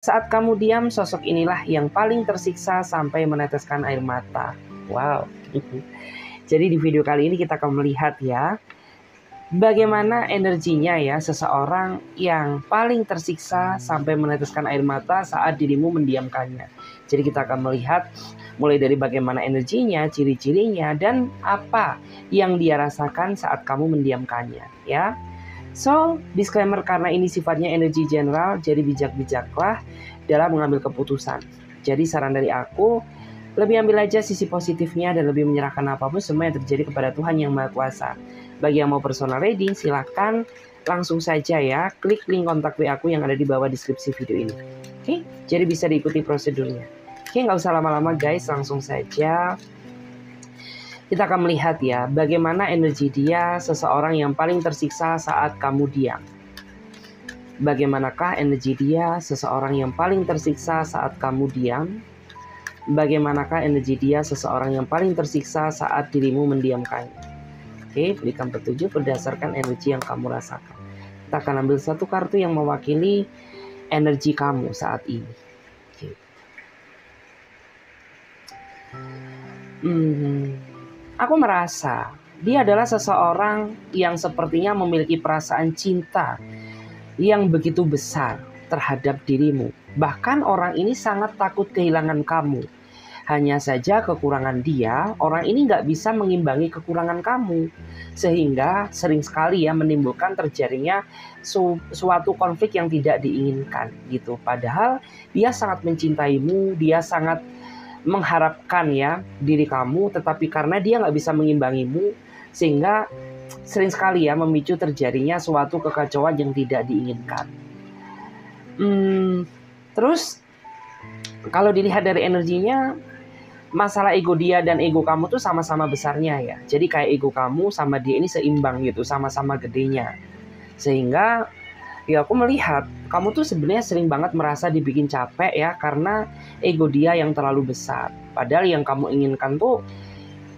Saat kamu diam, sosok inilah yang paling tersiksa sampai meneteskan air mata. Wow. Jadi di video kali ini kita akan melihat ya, bagaimana energinya ya seseorang yang paling tersiksa sampai meneteskan air mata saat dirimu mendiamkannya. Jadi kita akan melihat mulai dari bagaimana energinya, ciri-cirinya, dan apa yang dia rasakan saat kamu mendiamkannya ya. So, disclaimer karena ini sifatnya energi general, jadi bijak-bijaklah dalam mengambil keputusan. Jadi saran dari aku, lebih ambil aja sisi positifnya dan lebih menyerahkan apapun semua yang terjadi kepada Tuhan Yang Maha Kuasa. Bagi yang mau personal reading, silahkan langsung saja ya, klik link kontak WA aku yang ada di bawah deskripsi video ini. Oke, jadi bisa diikuti prosedurnya. Oke, nggak usah lama-lama guys, langsung saja. Kita akan melihat ya, bagaimana energi dia seseorang yang paling tersiksa saat kamu diam. Bagaimanakah energi dia seseorang yang paling tersiksa saat kamu diam? Bagaimanakah energi dia seseorang yang paling tersiksa saat dirimu mendiamkannya? Oke, berikan petunjuk berdasarkan energi yang kamu rasakan. Kita akan ambil satu kartu yang mewakili energi kamu saat ini. Oke. Aku merasa dia adalah seseorang yang sepertinya memiliki perasaan cinta yang begitu besar terhadap dirimu. Bahkan orang ini sangat takut kehilangan kamu. Hanya saja kekurangan dia, orang ini nggak bisa mengimbangi kekurangan kamu. Sehingga sering sekali ya menimbulkan terjadinya suatu konflik yang tidak diinginkan gitu. Padahal dia sangat mencintaimu, dia sangat mengharapkan ya diri kamu, tetapi karena dia nggak bisa mengimbangimu, sehingga sering sekali ya memicu terjadinya suatu kekacauan yang tidak diinginkan. Terus kalau dilihat dari energinya, masalah ego dia dan ego kamu tuh sama-sama besarnya ya. Jadi kayak ego kamu sama dia ini seimbang gitu, sama-sama gedenya. Sehingga ya aku melihat kamu tuh sebenarnya sering banget merasa dibikin capek ya karena ego dia yang terlalu besar. Padahal yang kamu inginkan tuh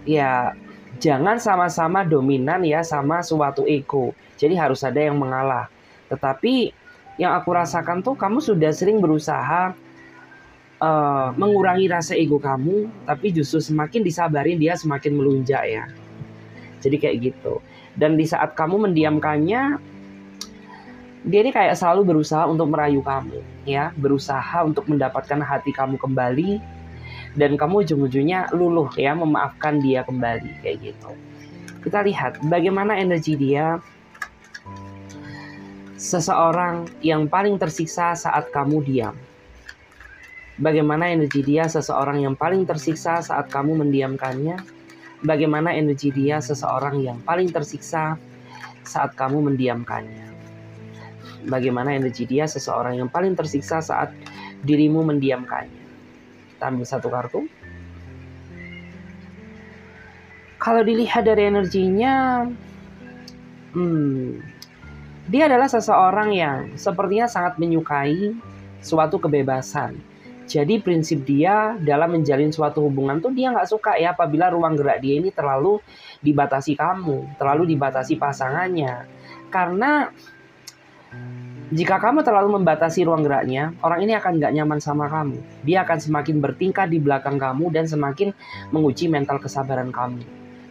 ya jangan sama-sama dominan ya sama suatu ego. Jadi harus ada yang mengalah. Tetapi yang aku rasakan tuh kamu sudah sering berusaha mengurangi rasa ego kamu, tapi justru semakin disabarin dia semakin melunjak ya. Jadi kayak gitu. Dan di saat kamu mendiamkannya, dia ini kayak selalu berusaha untuk merayu kamu ya, berusaha untuk mendapatkan hati kamu kembali, dan kamu ujung-ujungnya luluh ya memaafkan dia kembali kayak gitu. Kita lihat bagaimana energi dia seseorang yang paling tersiksa saat kamu diam. Bagaimana energi dia seseorang yang paling tersiksa saat kamu mendiamkannya. Bagaimana energi dia seseorang yang paling tersiksa saat kamu mendiamkannya. Bagaimana energi dia seseorang yang paling tersiksa saat dirimu mendiamkannya. Kita ambil satu kartu. Kalau dilihat dari energinya, dia adalah seseorang yang sepertinya sangat menyukai suatu kebebasan. Jadi prinsip dia dalam menjalin suatu hubungan tuh dia nggak suka ya apabila ruang gerak dia ini terlalu dibatasi kamu, terlalu dibatasi pasangannya. Karena jika kamu terlalu membatasi ruang geraknya, orang ini akan nggak nyaman sama kamu. Dia akan semakin bertingkah di belakang kamu dan semakin menguji mental kesabaran kamu.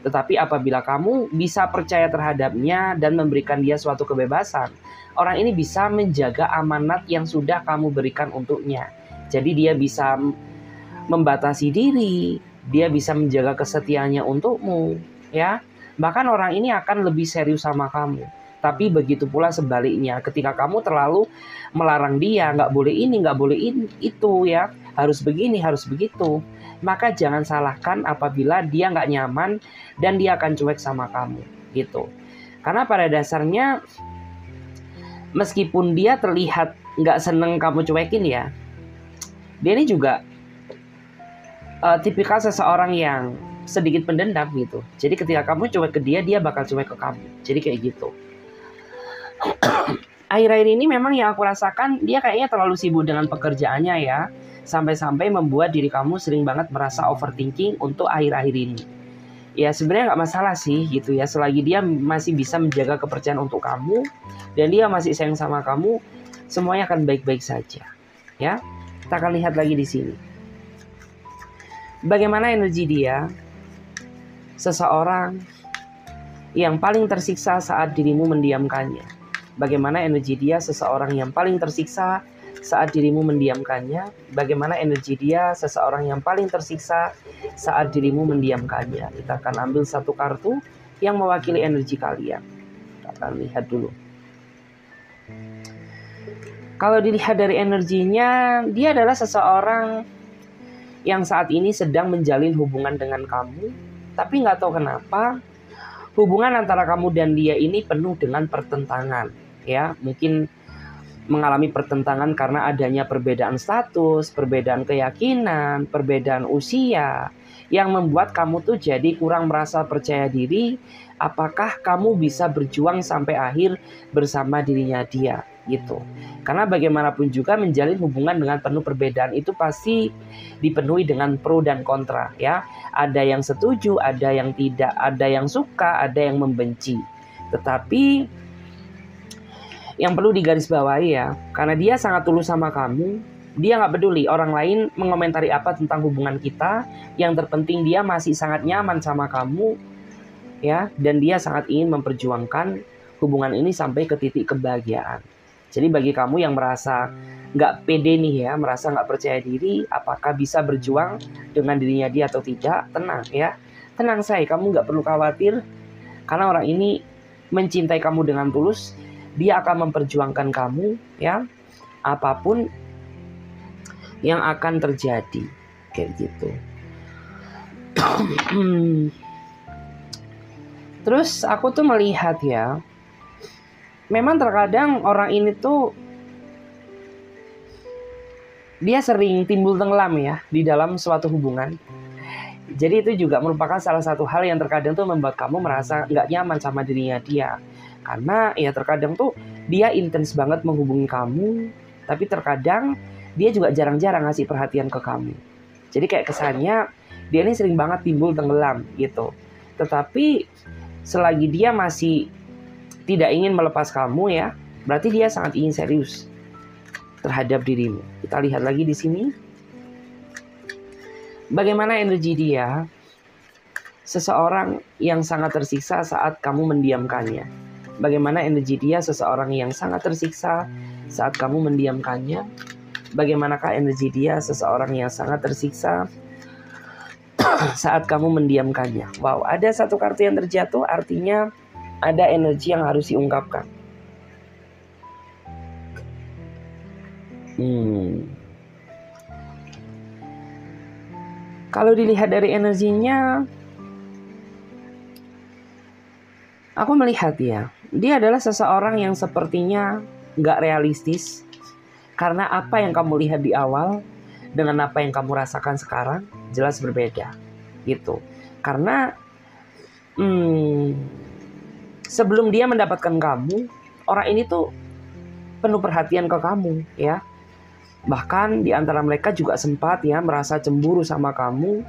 Tetapi apabila kamu bisa percaya terhadapnya dan memberikan dia suatu kebebasan, orang ini bisa menjaga amanat yang sudah kamu berikan untuknya. Jadi dia bisa membatasi diri, dia bisa menjaga kesetiaannya untukmu, ya. Bahkan orang ini akan lebih serius sama kamu. Tapi begitu pula sebaliknya, ketika kamu terlalu melarang dia, nggak boleh ini, nggak boleh itu ya, harus begini, harus begitu, maka jangan salahkan apabila dia nggak nyaman dan dia akan cuek sama kamu, gitu. Karena pada dasarnya, meskipun dia terlihat nggak seneng kamu cuekin ya, dia ini juga tipikal seseorang yang sedikit pendendam gitu. Jadi ketika kamu cuek ke dia, dia bakal cuek ke kamu. Jadi kayak gitu. Akhir-akhir ini memang yang aku rasakan dia kayaknya terlalu sibuk dengan pekerjaannya ya. Sampai-sampai membuat diri kamu sering banget merasa overthinking untuk akhir-akhir ini. Ya sebenarnya nggak masalah sih gitu ya. Selagi dia masih bisa menjaga kepercayaan untuk kamu dan dia masih sayang sama kamu, semuanya akan baik-baik saja. ya. Kita akan lihat lagi di sini. Bagaimana energi dia? Seseorang yang paling tersiksa saat dirimu mendiamkannya. Bagaimana energi dia? Seseorang yang paling tersiksa saat dirimu mendiamkannya. Bagaimana energi dia? Seseorang yang paling tersiksa saat dirimu mendiamkannya. Kita akan ambil satu kartu yang mewakili energi kalian. Kita akan lihat dulu. Kalau dilihat dari energinya, dia adalah seseorang yang saat ini sedang menjalin hubungan dengan kamu, tapi nggak tahu kenapa hubungan antara kamu dan dia ini penuh dengan pertentangan, ya. Mungkin mengalami pertentangan karena adanya perbedaan status, perbedaan keyakinan, perbedaan usia, yang membuat kamu tuh jadi kurang merasa percaya diri. Apakah kamu bisa berjuang sampai akhir bersama dirinya dia, gitu. Karena bagaimanapun juga menjalin hubungan dengan penuh perbedaan itu pasti dipenuhi dengan pro dan kontra, ya. Ada yang setuju, ada yang tidak, ada yang suka, ada yang membenci. Tetapi yang perlu digarisbawahi ya, karena dia sangat tulus sama kamu, dia nggak peduli orang lain mengomentari apa tentang hubungan kita. Yang terpenting dia masih sangat nyaman sama kamu, ya, dan dia sangat ingin memperjuangkan hubungan ini sampai ke titik kebahagiaan. Jadi bagi kamu yang merasa nggak pede nih ya, merasa nggak percaya diri, apakah bisa berjuang dengan dirinya dia atau tidak, tenang ya. Tenang say, kamu nggak perlu khawatir, karena orang ini mencintai kamu dengan tulus. Dia akan memperjuangkan kamu ya, apapun yang akan terjadi, kayak gitu. Terus aku tuh melihat ya, memang terkadang orang ini tuh dia sering timbul tenggelam ya di dalam suatu hubungan. Jadi itu juga merupakan salah satu hal yang terkadang tuh membuat kamu merasa nggak nyaman sama dirinya dia. Karena ya terkadang tuh dia intens banget menghubungi kamu, tapi terkadang dia juga jarang-jarang ngasih perhatian ke kamu. Jadi kayak kesannya dia ini sering banget timbul tenggelam gitu. Tetapi selagi dia masih tidak ingin melepas kamu ya, berarti dia sangat ingin serius terhadap dirimu. Kita lihat lagi di sini. Bagaimana energi dia? Seseorang yang sangat tersiksa saat kamu mendiamkannya. Bagaimana energi dia? Seseorang yang sangat tersiksa saat kamu mendiamkannya. Bagaimanakah energi dia? Seseorang yang sangat tersiksa saat kamu mendiamkannya. Wow, ada satu kartu yang terjatuh, artinya ada energi yang harus diungkapkan. Kalau dilihat dari energinya, aku melihat ya, dia adalah seseorang yang sepertinya gak realistis. Karena apa yang kamu lihat di awal dengan apa yang kamu rasakan sekarang jelas berbeda gitu. Karena sebelum dia mendapatkan kamu, orang ini tuh penuh perhatian ke kamu ya. Bahkan di antara mereka juga sempat ya merasa cemburu sama kamu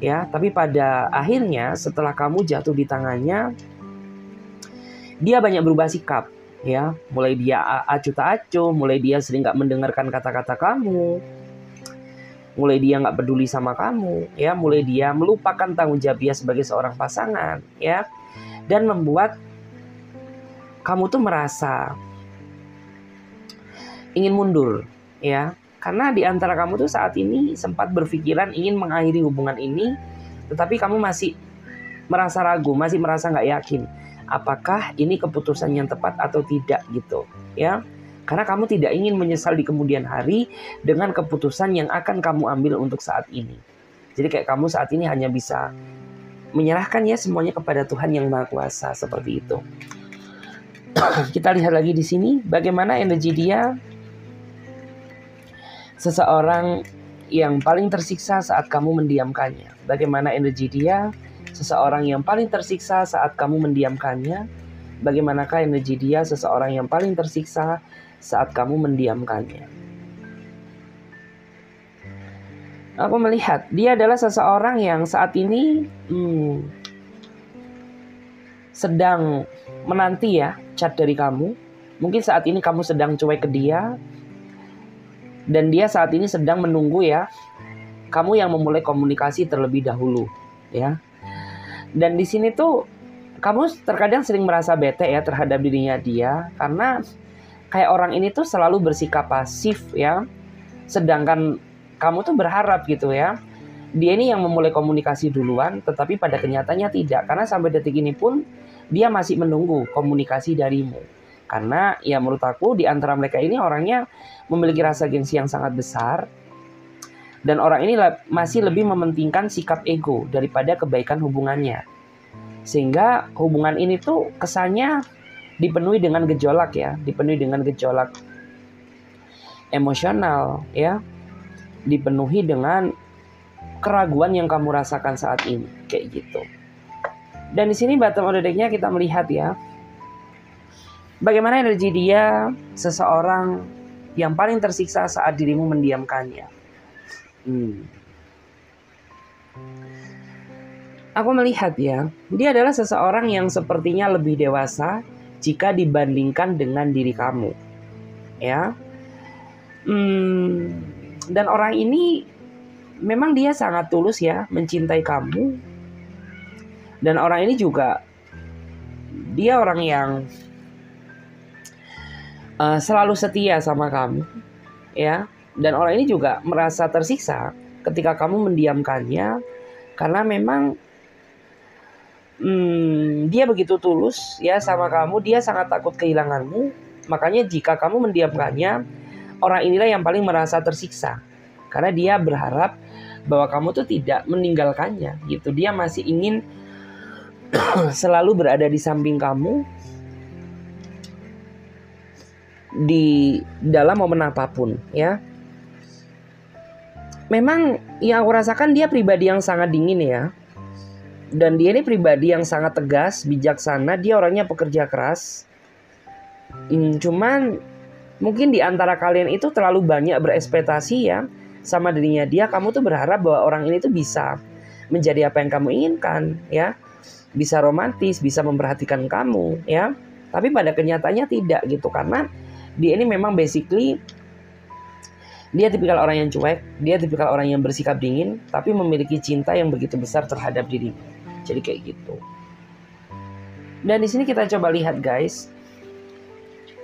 ya. Tapi pada akhirnya setelah kamu jatuh di tangannya, dia banyak berubah sikap ya. Mulai dia acuh tak acuh, mulai dia sering gak mendengarkan kata-kata kamu, mulai dia gak peduli sama kamu ya, mulai dia melupakan tanggung jawab dia sebagai seorang pasangan ya. Dan membuat kamu tuh merasa ingin mundur ya. Karena di antara kamu tuh saat ini sempat berpikiran ingin mengakhiri hubungan ini, tetapi kamu masih merasa ragu, masih merasa gak yakin apakah ini keputusan yang tepat atau tidak gitu ya. Karena kamu tidak ingin menyesal di kemudian hari dengan keputusan yang akan kamu ambil untuk saat ini. Jadi kayak kamu saat ini hanya bisa menyerahkan ya semuanya kepada Tuhan yang Maha Kuasa, seperti itu. Kita lihat lagi di sini bagaimana energi dia. Seseorang yang paling tersiksa saat kamu mendiamkannya. Bagaimana energi dia? Seseorang yang paling tersiksa saat kamu mendiamkannya. Bagaimanakah energi dia? Seseorang yang paling tersiksa saat kamu mendiamkannya. Aku melihat dia adalah seseorang yang saat ini sedang menanti ya chat dari kamu. Mungkin saat ini kamu sedang cuek ke dia. Dan dia saat ini sedang menunggu ya, kamu yang memulai komunikasi terlebih dahulu, ya. Dan di sini tuh kamu terkadang sering merasa bete ya terhadap dirinya dia, karena kayak orang ini tuh selalu bersikap pasif ya. Sedangkan kamu tuh berharap gitu ya, dia ini yang memulai komunikasi duluan, tetapi pada kenyataannya tidak. Karena sampai detik ini pun dia masih menunggu komunikasi darimu. Karena ya menurut aku di antara mereka ini orangnya memiliki rasa gengsi yang sangat besar. Dan orang ini masih lebih mementingkan sikap ego daripada kebaikan hubungannya. Sehingga hubungan ini tuh kesannya dipenuhi dengan gejolak ya. Dipenuhi dengan gejolak emosional ya. Dipenuhi dengan keraguan yang kamu rasakan saat ini. Kayak gitu. Dan di sini bottom of the deck-nya kita melihat ya, bagaimana energi dia seseorang yang paling tersiksa saat dirimu mendiamkannya. Aku melihat ya, dia adalah seseorang yang sepertinya lebih dewasa jika dibandingkan dengan diri kamu. Ya. Dan orang ini memang dia sangat tulus ya mencintai kamu. Dan orang ini juga dia orang yang selalu setia sama kamu, ya. Dan orang ini juga merasa tersiksa ketika kamu mendiamkannya, karena memang dia begitu tulus ya sama kamu, dia sangat takut kehilanganmu. Makanya jika kamu mendiamkannya, orang inilah yang paling merasa tersiksa, karena dia berharap bahwa kamu tuh tidak meninggalkannya gitu. Dia masih ingin selalu berada di samping kamu di dalam momen apapun ya. Memang yang aku rasakan dia pribadi yang sangat dingin ya. Dan dia ini pribadi yang sangat tegas, bijaksana. Dia orangnya pekerja keras. Cuman mungkin di antara kalian itu terlalu banyak berekspektasi ya sama dirinya dia. Kamu tuh berharap bahwa orang ini tuh bisa menjadi apa yang kamu inginkan ya. Bisa romantis, bisa memperhatikan kamu ya. Tapi pada kenyataannya tidak gitu. Karena dia ini memang basically dia tipikal orang yang cuek, dia tipikal orang yang bersikap dingin, tapi memiliki cinta yang begitu besar terhadap dirimu. Jadi kayak gitu. Dan di sini kita coba lihat guys.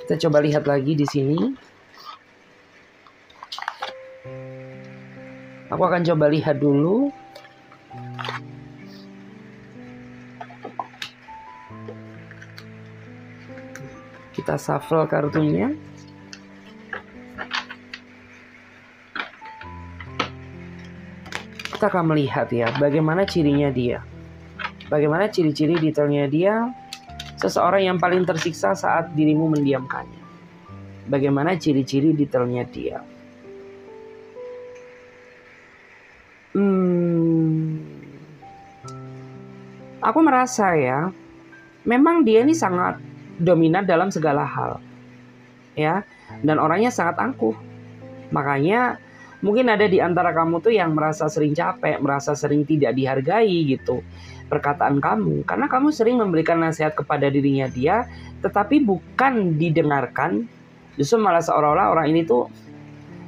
Kita coba lihat lagi di sini. Aku akan coba lihat dulu. Kita shuffle kartunya. Kita akan melihat ya bagaimana cirinya dia. Bagaimana ciri-ciri detailnya dia. Seseorang yang paling tersiksa saat dirimu mendiamkannya. Bagaimana ciri-ciri detailnya dia. Aku merasa ya, memang dia ini sangat dominan dalam segala hal. Ya, dan orangnya sangat angkuh. Makanya mungkin ada di antara kamu tuh yang merasa sering capek, merasa sering tidak dihargai gitu perkataan kamu. Karena kamu sering memberikan nasihat kepada dirinya dia, tetapi bukan didengarkan. Justru malah seolah-olah orang ini tuh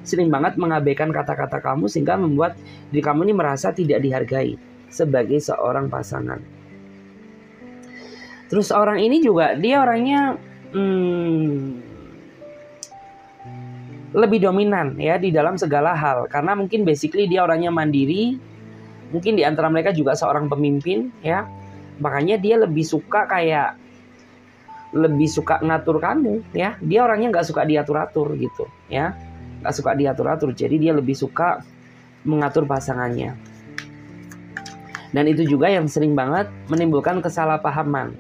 sering banget mengabaikan kata-kata kamu, sehingga membuat diri kamu ini merasa tidak dihargai sebagai seorang pasangan. Terus orang ini juga dia orangnya lebih dominan ya di dalam segala hal, karena mungkin basically dia orangnya mandiri, mungkin di antara mereka juga seorang pemimpin ya, makanya dia lebih suka ngatur kamu ya. Dia orangnya nggak suka diatur-atur gitu ya, nggak suka diatur-atur, jadi dia lebih suka mengatur pasangannya. Dan itu juga yang sering banget menimbulkan kesalahpahaman,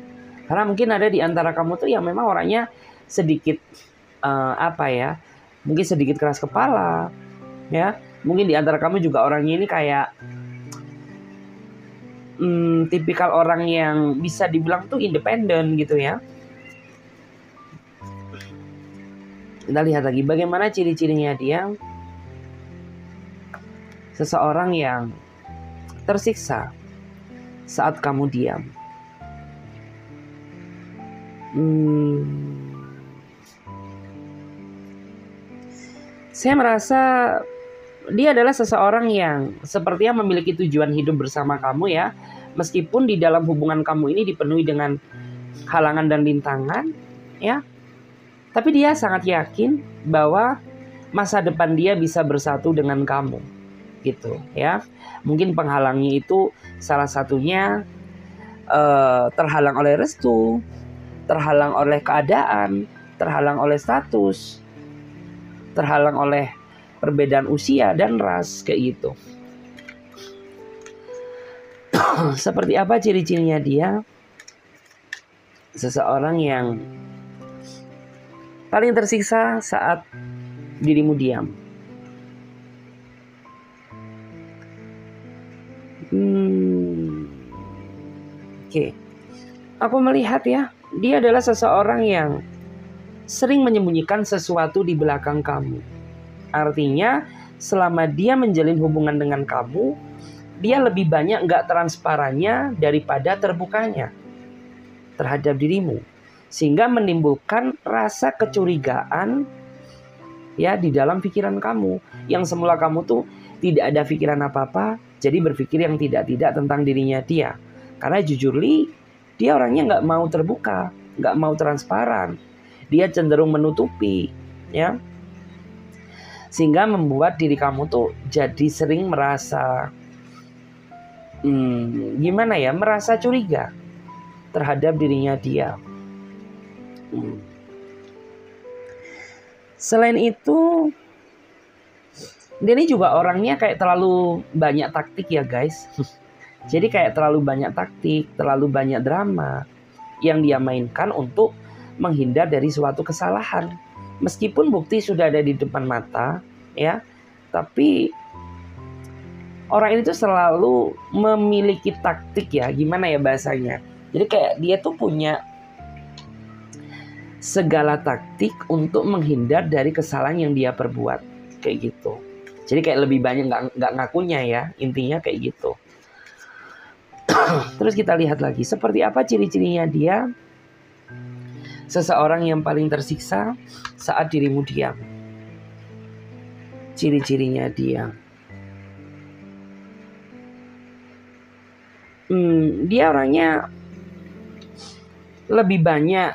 karena mungkin ada di antara kamu tuh yang memang orangnya sedikit mungkin sedikit keras kepala ya. Mungkin di antara kamu juga orangnya ini kayak tipikal orang yang bisa dibilang tuh independen gitu ya. Kita lihat lagi bagaimana ciri-cirinya dia. Seseorang yang tersiksa saat kamu diam. Saya merasa dia adalah seseorang yang sepertinya memiliki tujuan hidup bersama kamu ya. Meskipun di dalam hubungan kamu ini dipenuhi dengan halangan dan rintangan ya. Tapi dia sangat yakin bahwa masa depan dia bisa bersatu dengan kamu. Gitu ya. Mungkin penghalangnya itu salah satunya terhalang oleh restu, terhalang oleh keadaan, terhalang oleh status, terhalang oleh perbedaan usia dan ras kayak gitu. Seperti apa ciri-cirinya dia? Seseorang yang paling tersiksa saat dirimu diam. Oke. Aku melihat ya, dia adalah seseorang yang sering menyembunyikan sesuatu di belakang kamu. Artinya, selama dia menjalin hubungan dengan kamu, dia lebih banyak nggak transparannya daripada terbukanya terhadap dirimu. Sehingga menimbulkan rasa kecurigaan ya di dalam pikiran kamu. Yang semula kamu tuh tidak ada pikiran apa-apa, jadi berpikir yang tidak-tidak tentang dirinya dia. Karena jujur Li, dia orangnya nggak mau terbuka, nggak mau transparan. Dia cenderung menutupi, ya. Sehingga membuat diri kamu tuh jadi sering merasa, gimana ya, merasa curiga terhadap dirinya dia. Selain itu, dia ini juga orangnya kayak terlalu banyak taktik ya guys. Jadi kayak terlalu banyak taktik, terlalu banyak drama yang dia mainkan untuk menghindar dari suatu kesalahan. Meskipun bukti sudah ada di depan mata, ya, tapi orang ini tuh selalu memiliki taktik ya, gimana ya bahasanya. Jadi kayak dia tuh punya segala taktik untuk menghindar dari kesalahan yang dia perbuat, kayak gitu. Jadi kayak lebih banyak nggak ngakunya ya, intinya kayak gitu. Terus kita lihat lagi, seperti apa ciri-cirinya dia? Seseorang yang paling tersiksa saat dirimu diam. Ciri-cirinya dia. Dia orangnya lebih banyak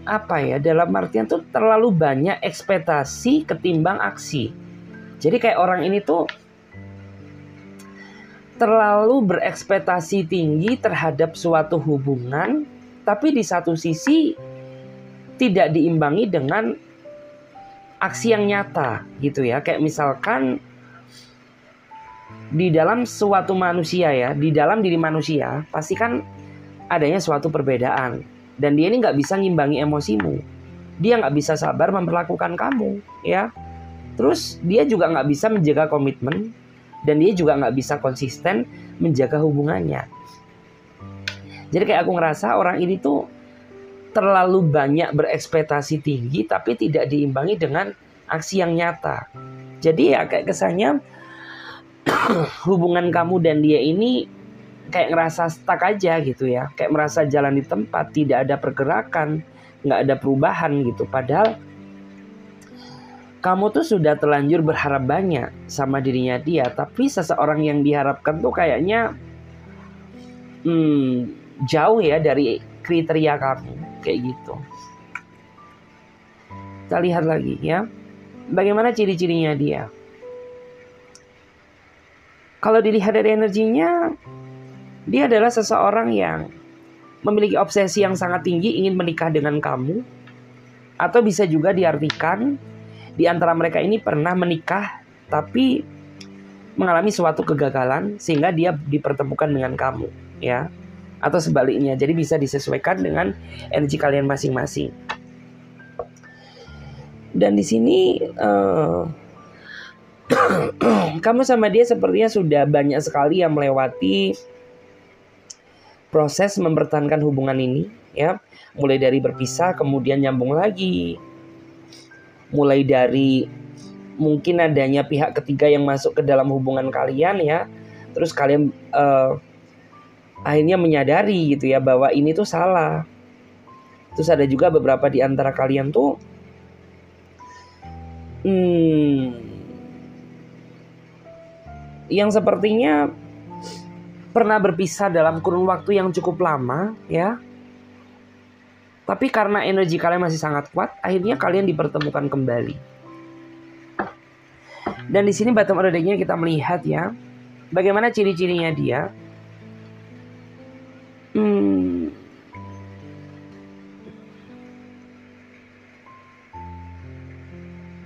apa ya? Dalam artian tuh terlalu banyak ekspektasi ketimbang aksi. Jadi kayak orang ini tuh terlalu berekspektasi tinggi terhadap suatu hubungan, tapi di satu sisi tidak diimbangi dengan aksi yang nyata gitu ya. Kayak misalkan di dalam suatu manusia ya, di dalam diri manusia pasti kan adanya suatu perbedaan. Dan dia ini gak bisa ngimbangi emosimu. Dia gak bisa sabar memperlakukan kamu ya. Terus dia juga gak bisa menjaga komitmen. Dan dia juga gak bisa konsisten menjaga hubungannya. Jadi kayak aku ngerasa orang ini tuh terlalu banyak berekspektasi tinggi tapi tidak diimbangi dengan aksi yang nyata. Jadi ya kayak kesannya hubungan kamu dan dia ini kayak ngerasa stuck aja gitu ya. Kayak merasa jalan di tempat, tidak ada pergerakan, gak ada perubahan gitu. Padahal kamu tuh sudah terlanjur berharap banyak sama dirinya dia. Tapi seseorang yang diharapkan tuh kayaknya jauh ya dari kriteria kamu. Kayak gitu. Kita lihat lagi ya. Bagaimana ciri-cirinya dia? Kalau dilihat dari energinya, dia adalah seseorang yang memiliki obsesi yang sangat tinggi ingin menikah dengan kamu. Atau bisa juga diartikan di antara mereka ini pernah menikah tapi mengalami suatu kegagalan sehingga dia dipertemukan dengan kamu ya, atau sebaliknya. Jadi bisa disesuaikan dengan energi kalian masing-masing. Dan di sini kamu sama dia sepertinya sudah banyak sekali yang melewati proses mempertahankan hubungan ini ya, mulai dari berpisah kemudian nyambung lagi. Mulai dari mungkin adanya pihak ketiga yang masuk ke dalam hubungan kalian ya. Terus kalian akhirnya menyadari gitu ya bahwa ini tuh salah. Terus ada juga beberapa di antara kalian tuh yang sepertinya pernah berpisah dalam kurun waktu yang cukup lama, ya. Tapi karena energi kalian masih sangat kuat, akhirnya kalian dipertemukan kembali. Dan di sini bottom of the deck-nya kita melihat ya, bagaimana ciri-cirinya dia.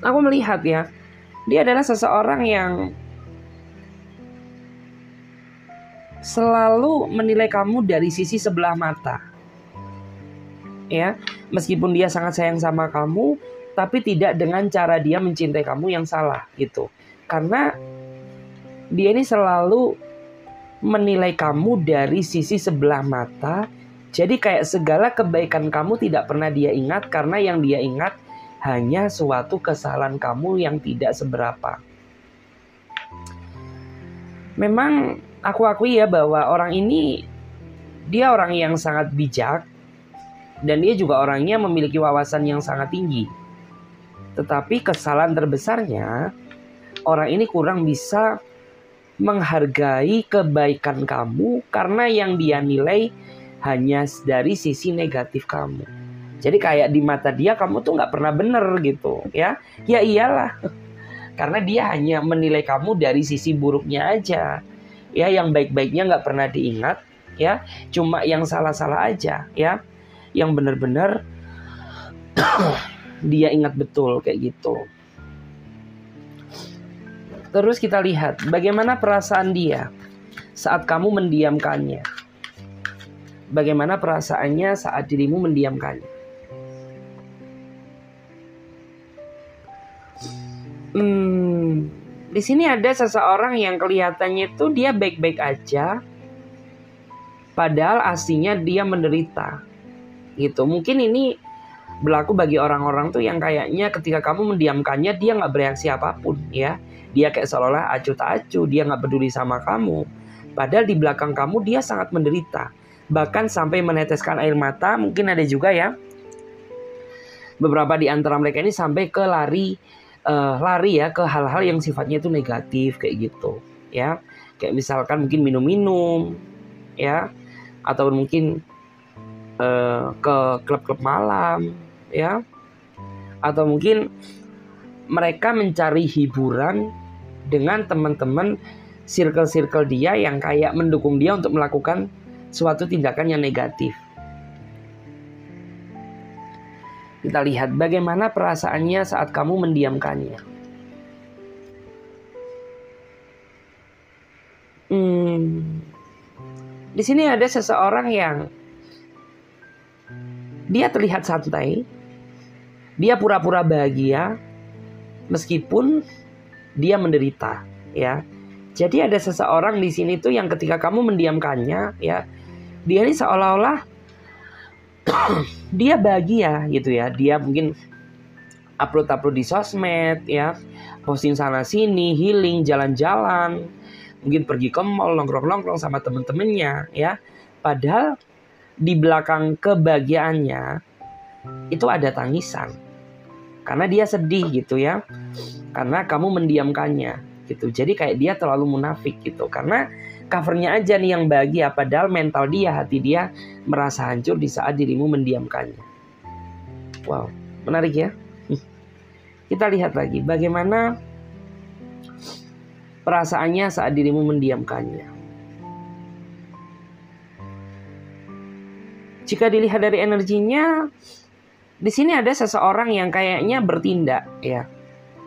Aku melihat ya, dia adalah seseorang yang selalu menilai kamu dari sisi sebelah mata. Ya, meskipun dia sangat sayang sama kamu, tapi tidak dengan cara dia mencintai kamu yang salah gitu. Karena dia ini selalu menilai kamu dari sisi sebelah mata. Jadi kayak segala kebaikan kamu tidak pernah dia ingat, karena yang dia ingat hanya suatu kesalahan kamu yang tidak seberapa. Memang aku akui ya bahwa orang ini, dia orang yang sangat bijak. Dan dia juga orangnya memiliki wawasan yang sangat tinggi. Tetapi kesalahan terbesarnya, orang ini kurang bisa menghargai kebaikan kamu karena yang dia nilai hanya dari sisi negatif kamu. Jadi kayak di mata dia kamu tuh gak pernah bener gitu ya. Ya iyalah. Karena dia hanya menilai kamu dari sisi buruknya aja. Ya, yang baik-baiknya gak pernah diingat ya. Cuma yang salah-salah aja ya. Yang benar-benar dia ingat betul kayak gitu. Terus kita lihat bagaimana perasaan dia saat kamu mendiamkannya. Bagaimana perasaannya saat dirimu mendiamkannya. Di sini ada seseorang yang kelihatannya itu dia baik-baik aja, padahal aslinya dia menderita. Gitu. Mungkin ini berlaku bagi orang-orang tuh yang kayaknya ketika kamu mendiamkannya dia nggak bereaksi apapun ya. Dia kayak seolah-olah acuh tak acuh, dia nggak peduli sama kamu. Padahal di belakang kamu dia sangat menderita. Bahkan sampai meneteskan air mata. Mungkin ada juga ya, beberapa di antara mereka ini sampai ke lari ya ke hal-hal yang sifatnya itu negatif kayak gitu ya. Kayak misalkan mungkin minum-minum ya, atau mungkin ke klub-klub malam ya, atau mungkin mereka mencari hiburan dengan teman-teman circle-circle dia yang kayak mendukung dia untuk melakukan suatu tindakan yang negatif. Kita lihat bagaimana perasaannya saat kamu mendiamkannya. Di sini ada seseorang yang dia terlihat santai, dia pura-pura bahagia meskipun dia menderita, ya. Jadi ada seseorang di sini tuh yang ketika kamu mendiamkannya, ya, dia ini seolah-olah dia bahagia gitu ya. Dia mungkin upload di sosmed, ya, posting sana sini, healing, jalan-jalan, mungkin pergi ke mall, nongkrong-nongkrong sama temen-temennya, ya. Padahal di belakang kebahagiaannya itu ada tangisan. Karena dia sedih gitu ya. Karena kamu mendiamkannya gitu. Jadi kayak dia terlalu munafik gitu. Karena covernya aja nih yang bahagia, padahal mental dia, hati dia merasa hancur di saat dirimu mendiamkannya. Wow, menarik ya. Kita lihat lagi bagaimana perasaannya saat dirimu mendiamkannya. Jika dilihat dari energinya, di sini ada seseorang yang kayaknya bertindak ya.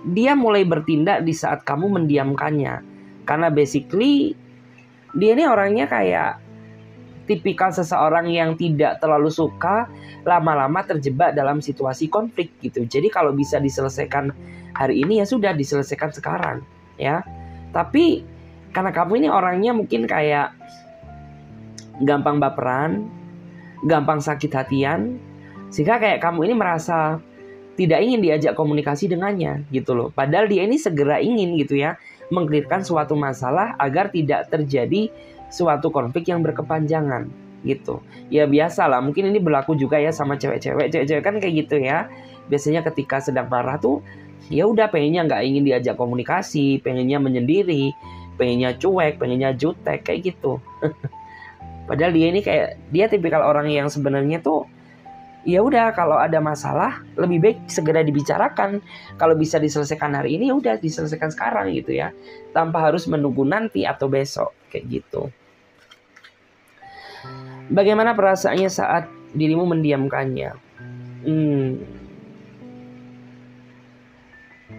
Dia mulai bertindak di saat kamu mendiamkannya. Karena basically dia ini orangnya kayak tipikal seseorang yang tidak terlalu suka lama-lama terjebak dalam situasi konflik gitu. Jadi kalau bisa diselesaikan hari ini ya sudah diselesaikan sekarang ya. Tapi karena kamu ini orangnya mungkin kayak gampang baperan, gampang sakit hatian, sehingga kayak kamu ini merasa tidak ingin diajak komunikasi dengannya gitu loh. Padahal dia ini segera ingin gitu ya mengklirkan suatu masalah agar tidak terjadi suatu konflik yang berkepanjangan gitu. Ya biasalah, mungkin ini berlaku juga ya sama cewek-cewek. Cewek-cewek kan kayak gitu ya. Biasanya ketika sedang marah tuh ya udah pengennya nggak ingin diajak komunikasi, pengennya menyendiri, pengennya cuek, pengennya jutek kayak gitu. Padahal dia ini dia tipikal orang yang sebenarnya tuh ya udah, kalau ada masalah lebih baik segera dibicarakan. Kalau bisa diselesaikan hari ini, ya udah diselesaikan sekarang gitu ya, tanpa harus menunggu nanti atau besok kayak gitu. Bagaimana perasaannya saat dirimu mendiamkannya?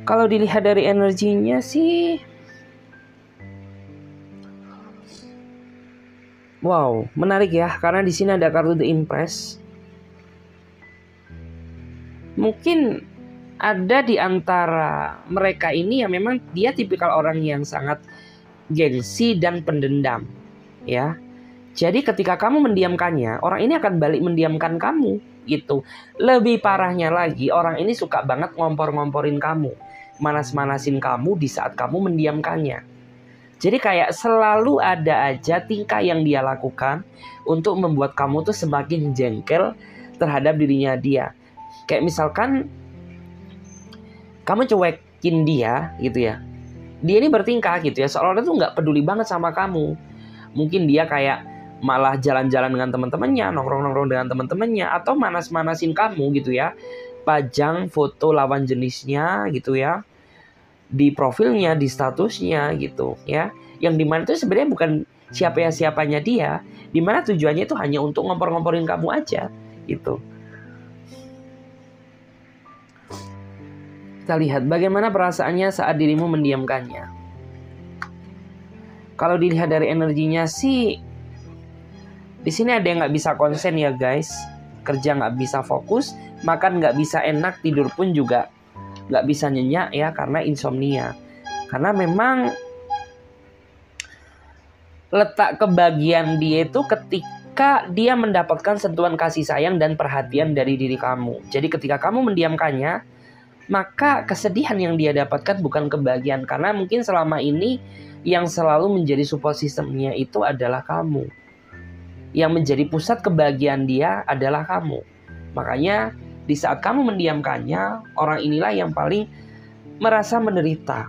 Kalau dilihat dari energinya sih, wow, menarik ya, karena di sini ada kartu The Empress. Mungkin ada di antara mereka ini yang memang dia tipikal orang yang sangat gengsi dan pendendam, ya. Jadi ketika kamu mendiamkannya, orang ini akan balik mendiamkan kamu, gitu. Lebih parahnya lagi, orang ini suka banget ngompor-ngomporin kamu, manas-manasin kamu di saat kamu mendiamkannya. Jadi kayak selalu ada aja tingkah yang dia lakukan untuk membuat kamu tuh semakin jengkel terhadap dirinya dia. Kayak misalkan kamu cuekin dia gitu ya, dia ini bertingkah gitu ya, seolah-olah tuh nggak peduli banget sama kamu. Mungkin dia kayak malah jalan-jalan dengan teman-temannya, nongkrong-nongkrong dengan teman-temannya, atau manas-manasin kamu gitu ya, pajang foto lawan jenisnya gitu ya di profilnya, di statusnya gitu ya, yang dimana itu sebenarnya bukan siapanya dia, dimana tujuannya itu hanya untuk ngompor-ngomporin kamu aja gitu. Kita lihat bagaimana perasaannya saat dirimu mendiamkannya. Kalau dilihat dari energinya sih, di sini ada yang nggak bisa konsen ya guys, kerja nggak bisa fokus, makan nggak bisa enak, tidur pun juga nggak bisa nyenyak ya, karena insomnia. Karena memang letak kebahagiaan dia itu ketika dia mendapatkan sentuhan kasih sayang dan perhatian dari diri kamu. Jadi ketika kamu mendiamkannya, maka kesedihan yang dia dapatkan bukan kebahagiaan, karena mungkin selama ini yang selalu menjadi support systemnya itu adalah kamu. Yang menjadi pusat kebahagiaan dia adalah kamu. Makanya di saat kamu mendiamkannya, orang inilah yang paling merasa menderita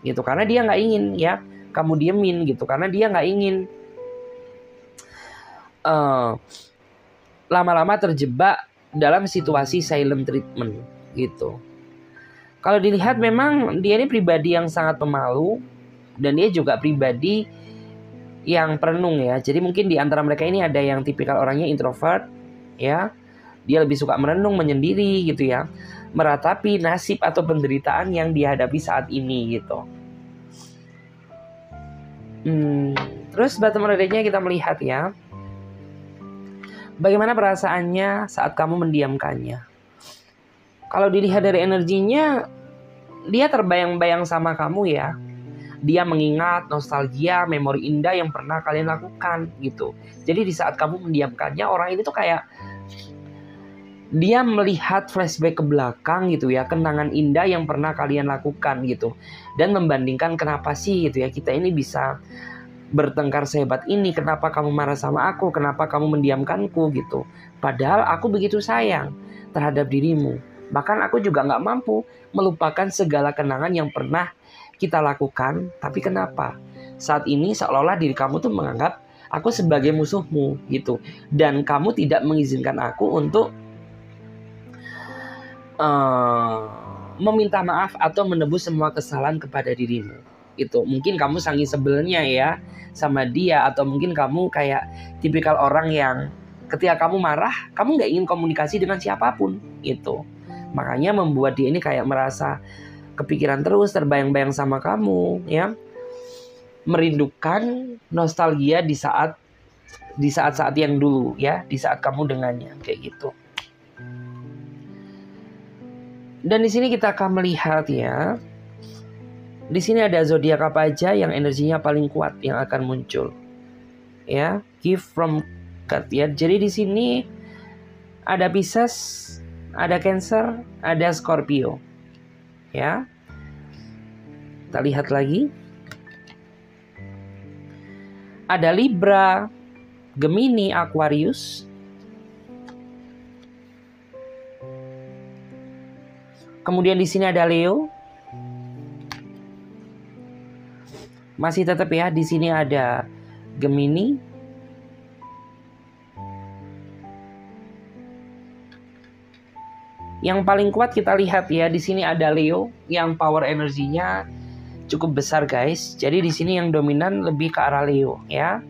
gitu, karena dia nggak ingin ya kamu diemin gitu, karena dia nggak ingin lama-lama terjebak dalam situasi silent treatment gitu. Kalau dilihat memang dia ini pribadi yang sangat pemalu, dan dia juga pribadi yang perenung ya. Jadi mungkin di antara mereka ini ada yang tipikal orangnya introvert ya. Dia lebih suka merenung, menyendiri gitu ya, meratapi nasib atau penderitaan yang dihadapi saat ini gitu. Terus bottom readingnya kita melihat ya, bagaimana perasaannya saat kamu mendiamkannya. Kalau dilihat dari energinya, dia terbayang-bayang sama kamu ya. Dia mengingat nostalgia, memori indah yang pernah kalian lakukan gitu. Jadi di saat kamu mendiamkannya, orang ini tuh kayak dia melihat flashback ke belakang gitu ya, kenangan indah yang pernah kalian lakukan gitu, dan membandingkan kenapa sih gitu ya kita ini bisa bertengkar sehebat ini, kenapa kamu marah sama aku, kenapa kamu mendiamkanku gitu, padahal aku begitu sayang terhadap dirimu, bahkan aku juga gak mampu melupakan segala kenangan yang pernah kita lakukan. Tapi kenapa saat ini seolah-olah diri kamu tuh menganggap aku sebagai musuhmu gitu, dan kamu tidak mengizinkan aku untuk meminta maaf atau menebus semua kesalahan kepada dirimu itu. Mungkin kamu saking sebelnya ya sama dia, atau mungkin kamu kayak tipikal orang yang ketika kamu marah, kamu gak ingin komunikasi dengan siapapun gitu. Makanya membuat dia ini kayak merasa kepikiran terus, terbayang-bayang sama kamu ya, merindukan nostalgia di saat-saat yang dulu ya, di saat kamu dengannya kayak gitu. Dan di sini kita akan melihat ya, di sini ada zodiak apa aja yang energinya paling kuat yang akan muncul ya, gift from God ya. Jadi di sini ada Pisces, ada Cancer, ada Scorpio ya. Kita lihat lagi, ada Libra, Gemini, Aquarius. Kemudian di sini ada Leo. Masih tetap ya, di sini ada Gemini. Yang paling kuat kita lihat ya, di sini ada Leo yang power energinya cukup besar guys. Jadi di sini yang dominan lebih ke arah Leo ya.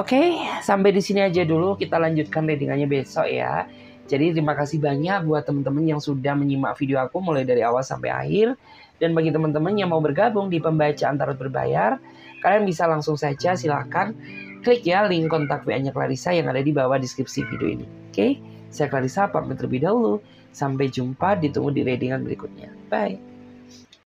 Oke, sampai di sini aja dulu. Kita lanjutkan readingannya besok ya. Jadi terima kasih banyak buat teman-teman yang sudah menyimak video aku mulai dari awal sampai akhir. Dan bagi teman-teman yang mau bergabung di pembacaan tarot berbayar, kalian bisa langsung saja silahkan klik ya link kontak WA-nya Clarissa yang ada di bawah deskripsi video ini. Oke, saya Clarissa pamit terlebih dahulu. Sampai jumpa, ditunggu di readingan berikutnya. Bye.